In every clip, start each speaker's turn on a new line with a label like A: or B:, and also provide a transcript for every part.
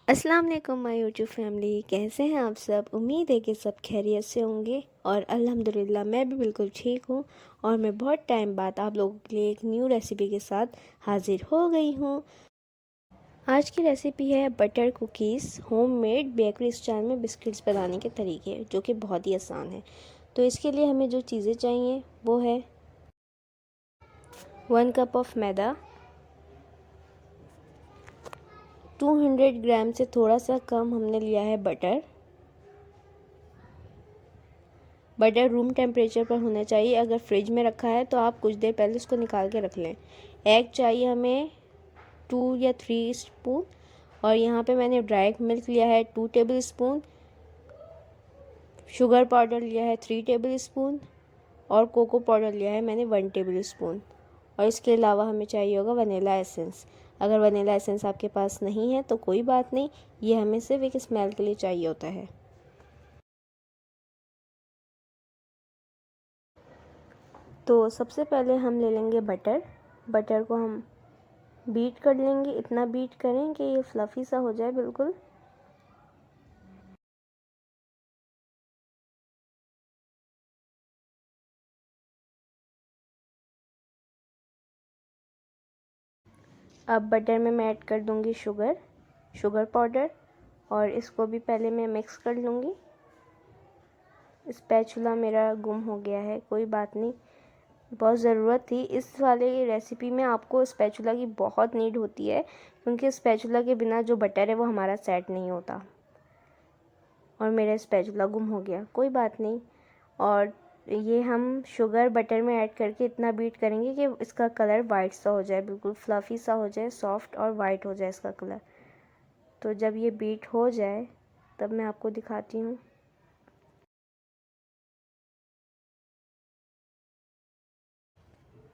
A: अस्सलाम वालेकुम my YouTube family, कैसे हैं आप सब। उम्मीद है कि सब खैरियत से होंगे और अल्हम्दुलिल्लाह मैं भी बिल्कुल ठीक हूँ। और मैं बहुत टाइम बाद आप लोगों के लिए एक न्यू रेसिपी के साथ हाजिर हो गई हूँ। आज की रेसिपी है butter cookies, homemade bakery style में बिस्किट्स बनाने के तरीके, जो कि बहुत ही आसान है। तो इसके लिए हमें जो चीज़ें चाहिए वो है 1 कप ऑफ मैदा, 200 ग्राम से थोड़ा सा कम हमने लिया है बटर। बटर रूम टेम्परेचर पर होना चाहिए। अगर फ्रिज में रखा है तो आप कुछ देर पहले उसको निकाल के रख लें। एग चाहिए हमें 2 या 3 स्पून। और यहाँ पे मैंने ड्राई मिल्क लिया है 2 टेबल स्पून, शुगर पाउडर लिया है 3 टेबल स्पून और कोको पाउडर लिया है मैंने 1 टेबल स्पून। और इसके अलावा हमें चाहिए होगा वनीला एसेंस। अगर वनीला एसेंस आपके पास नहीं है तो कोई बात नहीं, ये हमें सिर्फ एक स्मेल के लिए चाहिए होता है। तो सबसे पहले हम ले लेंगे बटर। बटर को हम बीट कर लेंगे, इतना बीट करें कि ये फ्लफ़ी सा हो जाए बिल्कुल। अब बटर में मैं ऐड कर दूंगी शुगर पाउडर और इसको भी पहले मैं मिक्स कर लूँगी। स्पैचुला मेरा गुम हो गया है, कोई बात नहीं, बहुत ज़रूरत थी इस वाले रेसिपी में। आपको स्पैचुला की बहुत नीड होती है, क्योंकि स्पैचुला के बिना जो बटर है वो हमारा सेट नहीं होता। और मेरा स्पैचुला गुम हो गया, कोई बात नहीं। और ये हम शुगर बटर में ऐड करके इतना बीट करेंगे कि इसका कलर वाइट सा हो जाए, बिल्कुल फ्लफ़ी सा हो जाए, सॉफ्ट और वाइट हो जाए इसका कलर। तो जब ये बीट हो जाए तब मैं आपको दिखाती हूँ।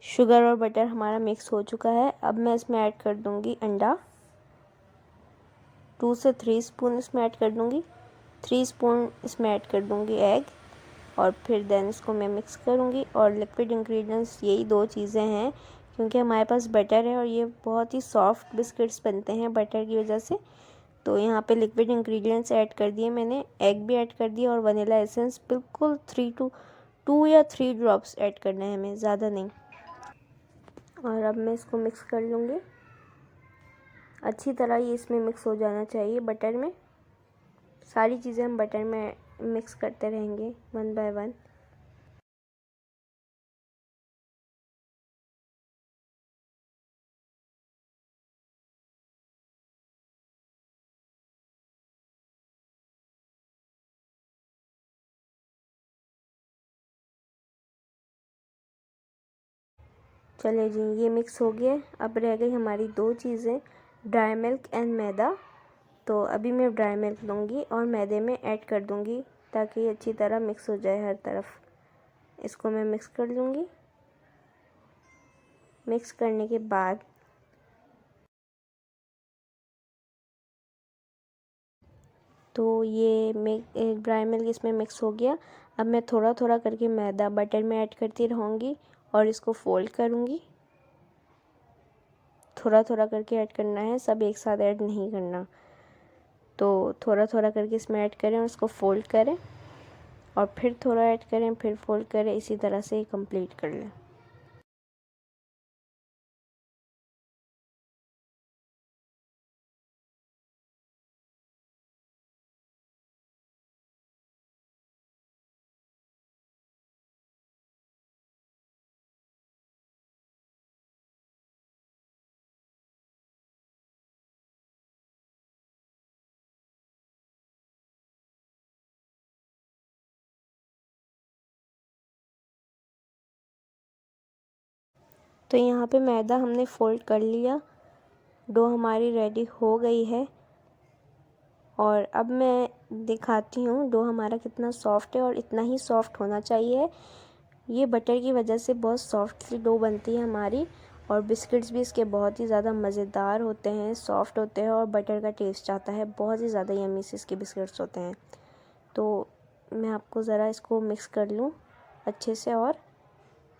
A: शुगर और बटर हमारा मिक्स हो चुका है। अब मैं इसमें ऐड कर दूँगी अंडा, 2 से 3 स्पून इसमें ऐड कर दूँगी। 3 स्पून इसमें ऐड कर दूँगी एग। और फिर देन इसको मैं मिक्स करूँगी। और लिक्विड इंग्रेडिएंट्स यही दो चीज़ें हैं, क्योंकि हमारे पास बटर है और ये बहुत ही सॉफ्ट बिस्किट्स बनते हैं बटर की वजह से। तो यहाँ पे लिक्विड इंग्रेडिएंट्स ऐड कर दिए मैंने, एग भी ऐड कर दिया और वनीला एसेंस बिल्कुल 2 या 3 ड्रॉप्स ऐड करना है हमें, ज़्यादा नहीं। और अब मैं इसको मिक्स कर लूँगी अच्छी तरह। ये इसमें मिक्स हो जाना चाहिए बटर में। सारी चीज़ें हम बटर में मिक्स करते रहेंगे 1 बाय 1। चले जी, ये मिक्स हो गया। अब रह गई हमारी दो चीज़ें, ड्राई मिल्क एंड मैदा। तो अभी मैं ड्राई मिल्क लूँगी और मैदे में ऐड कर दूँगी, ताकि ये अच्छी तरह मिक्स हो जाए हर तरफ। इसको मैं मिक्स कर लूँगी। मिक्स करने के बाद तो ये ड्राई मिल्क इसमें मिक्स हो गया। अब मैं थोड़ा थोड़ा करके मैदा बटर में ऐड करती रहूँगी और इसको फोल्ड करूँगी। थोड़ा थोड़ा करके ऐड करना है, सब एक साथ ऐड नहीं करना। तो थोड़ा थोड़ा करके इसमें ऐड करें और इसको फोल्ड करें और फिर थोड़ा ऐड करें, फिर फोल्ड करें, इसी तरह से कंप्लीट कर लें। तो यहाँ पे मैदा हमने फोल्ड कर लिया, डो हमारी रेडी हो गई है। और अब मैं दिखाती हूँ डो हमारा कितना सॉफ्ट है, और इतना ही सॉफ्ट होना चाहिए। ये बटर की वजह से बहुत सॉफ्ट सी डो बनती है हमारी। और बिस्किट्स भी इसके बहुत ही ज़्यादा मज़ेदार होते हैं, सॉफ्ट होते हैं और बटर का टेस्ट आता है, बहुत ही ज़्यादा यम्मी से इसके बिस्किट्स होते हैं। तो मैं आपको ज़रा इसको मिक्स कर लूँ अच्छे से, और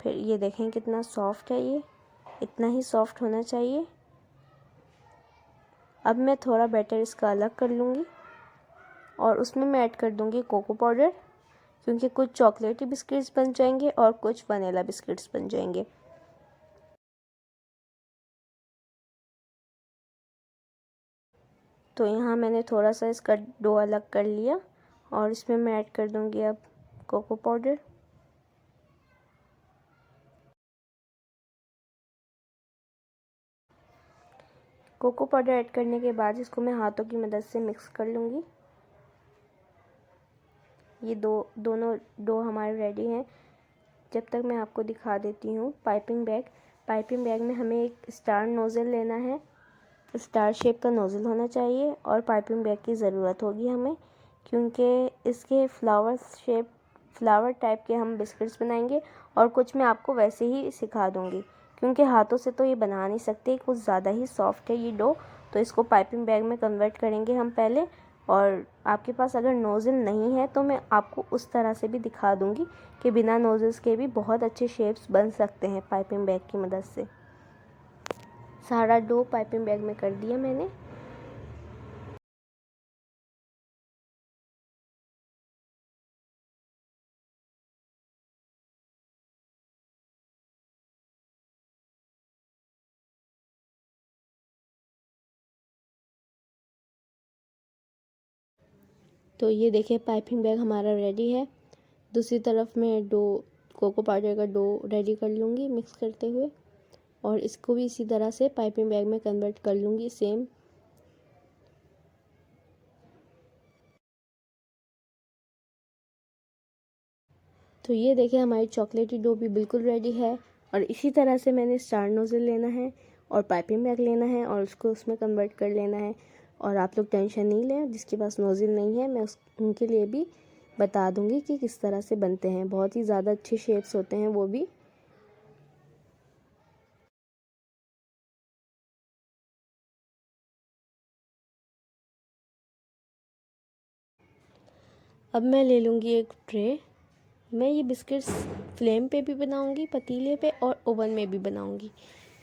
A: फिर ये देखें कितना सॉफ्ट है ये, इतना ही सॉफ्ट होना चाहिए। अब मैं थोड़ा बैटर इसका अलग कर लूँगी और उसमें मैं ऐड कर दूँगी कोको पाउडर, क्योंकि कुछ चॉकलेटी बिस्किट्स बन जाएंगे और कुछ वनीला बिस्किट्स बन जाएंगे। तो यहाँ मैंने थोड़ा सा इसका डो अलग कर लिया और इसमें मैं ऐड कर दूँगी अब cocoa powder. Cocoa powder add करने के बाद इसको मैं हाथों की मदद से मिक्स कर लूँगी। ये दोनों डो हमारे रेडी हैं। जब तक मैं आपको दिखा देती हूँ पाइपिंग बैग। पाइपिंग बैग में हमें एक स्टार नोज़ल लेना है, स्टार शेप का नोज़ल होना चाहिए और पाइपिंग बैग की ज़रूरत होगी हमें, क्योंकि इसके फ्लावर टाइप के हम बिस्किट्स बनाएंगे और कुछ मैं आपको वैसे ही सिखा दूँगी, क्योंकि हाथों से तो ये बना नहीं सकते, कुछ ज़्यादा ही सॉफ्ट है ये डो। तो इसको पाइपिंग बैग में कन्वर्ट करेंगे हम पहले, और आपके पास अगर नोज़ल नहीं है तो मैं आपको उस तरह से भी दिखा दूँगी कि बिना नोज़ल्स के भी बहुत अच्छे शेप्स बन सकते हैं पाइपिंग बैग की मदद से। सारा डो पाइपिंग बैग में कर दिया मैंने। तो ये देखिए पाइपिंग बैग हमारा रेडी है। दूसरी तरफ मैं कोको पाउडर का डो रेडी कर लूँगी मिक्स करते हुए, और इसको भी इसी तरह से पाइपिंग बैग में कन्वर्ट कर लूँगी सेम। तो ये देखिए हमारी चॉकलेटी डो भी बिल्कुल रेडी है, और इसी तरह से मैंने स्टार नोज़ल लेना है और पाइपिंग बैग लेना है और उसको उसमें कन्वर्ट कर लेना है। और आप लोग टेंशन नहीं लें, जिसके पास नोज़ल नहीं है मैं उनके लिए भी बता दूँगी कि किस तरह से बनते हैं। बहुत ही ज़्यादा अच्छे शेप्स होते हैं वो भी। अब मैं ले लूँगी एक ट्रे। मैं ये बिस्किट्स फ्लेम पे भी बनाऊँगी, पतीले पे, और ओवन में भी बनाऊँगी।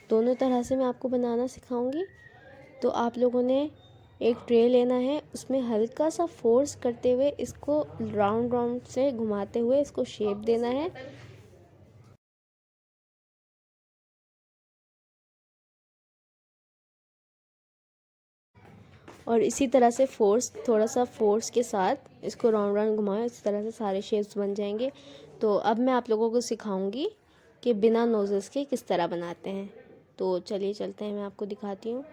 A: दोनों तरह से मैं आपको बनाना सिखाऊँगी। तो आप लोगों ने एक ट्रे लेना है, उसमें हल्का सा फोर्स करते हुए इसको राउंड राउंड से घुमाते हुए इसको शेप देना है। और इसी तरह से थोड़ा सा फोर्स के साथ इसको राउंड राउंड घुमाएं, इस तरह से सारे शेप्स बन जाएंगे। तो अब मैं आप लोगों को सिखाऊंगी कि बिना नोज़ल्स के किस तरह बनाते हैं। तो चलिए चलते हैं, मैं आपको दिखाती हूँ।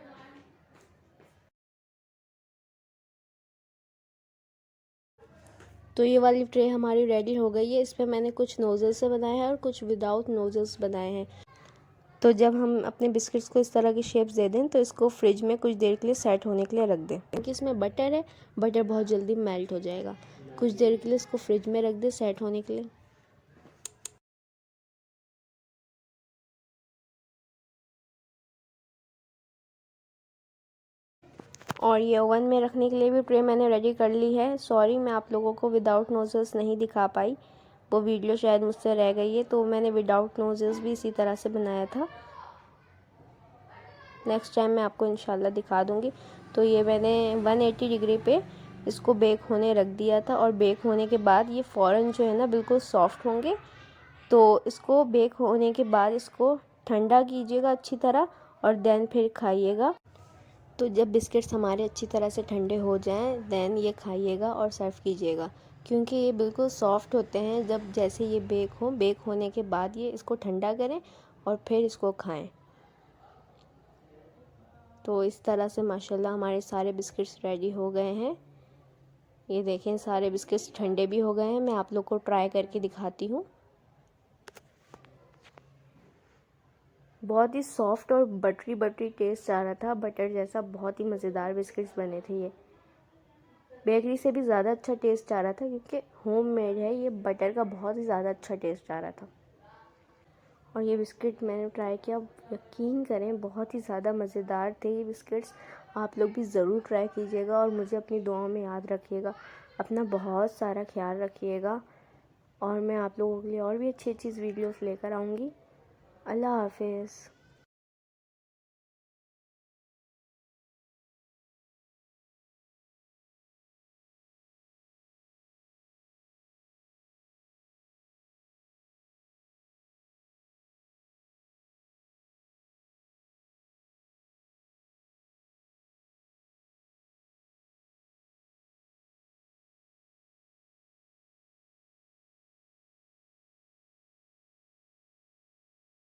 A: तो ये वाली ट्रे हमारी रेडी हो गई है। इसमें मैंने कुछ नोज़ल से बनाया है और कुछ विदाउट नोज़ल्स बनाए हैं। तो जब हम अपने बिस्किट्स को इस तरह की शेप्स दे दें तो इसको फ्रिज में कुछ देर के लिए सेट होने के लिए रख दें, क्योंकि इसमें बटर है, बटर बहुत जल्दी मेल्ट हो जाएगा। कुछ देर के लिए इसको फ्रिज में रख दें सेट होने के लिए। और ये ओवन में रखने के लिए भी ट्रे मैंने रेडी कर ली है। सॉरी, मैं आप लोगों को विदाउट नोज़ल्स नहीं दिखा पाई, वो वीडियो शायद मुझसे रह गई है। तो मैंने विदाउट नोज़ल्स भी इसी तरह से बनाया था। नेक्स्ट टाइम मैं आपको इंशाल्लाह दिखा दूँगी। तो ये मैंने 180 डिग्री पे इसको बेक होने रख दिया था, और बेक होने के बाद ये फ़ौरन जो है ना बिल्कुल सॉफ्ट होंगे। तो इसको बेक होने के बाद इसको ठंडा कीजिएगा अच्छी तरह, और देन फिर खाइएगा। तो जब बिस्किट्स हमारे अच्छी तरह से ठंडे हो जाएं देन ये खाइएगा और सर्व कीजिएगा, क्योंकि ये बिल्कुल सॉफ्ट होते हैं। जब जैसे ये बेक होने के बाद ये इसको ठंडा करें और फिर इसको खाएं। तो इस तरह से माशाल्लाह हमारे सारे बिस्किट्स रेडी हो गए हैं। ये देखें सारे बिस्किट्स ठंडे भी हो गए हैं। मैं आप लोग को ट्राई करके दिखाती हूँ। बहुत ही सॉफ्ट और बटरी बटरी टेस्ट आ रहा था, बटर जैसा। बहुत ही मज़ेदार बिस्किट्स बने थे ये। बेकरी से भी ज़्यादा अच्छा टेस्ट आ रहा था, क्योंकि होम मेड है ये। बटर का बहुत ही ज़्यादा अच्छा टेस्ट आ रहा था। और ये बिस्किट मैंने ट्राई किया, यकीन करें बहुत ही ज़्यादा मज़ेदार थे ये बिस्किट्स। आप लोग भी ज़रूर ट्राई कीजिएगा और मुझे अपनी दुआओं में याद रखिएगा। अपना बहुत सारा ख्याल रखिएगा, और मैं आप लोगों के लिए और भी अच्छी अच्छी वीडियोस लेकर आऊँगी। अल्लाह हाफिज़।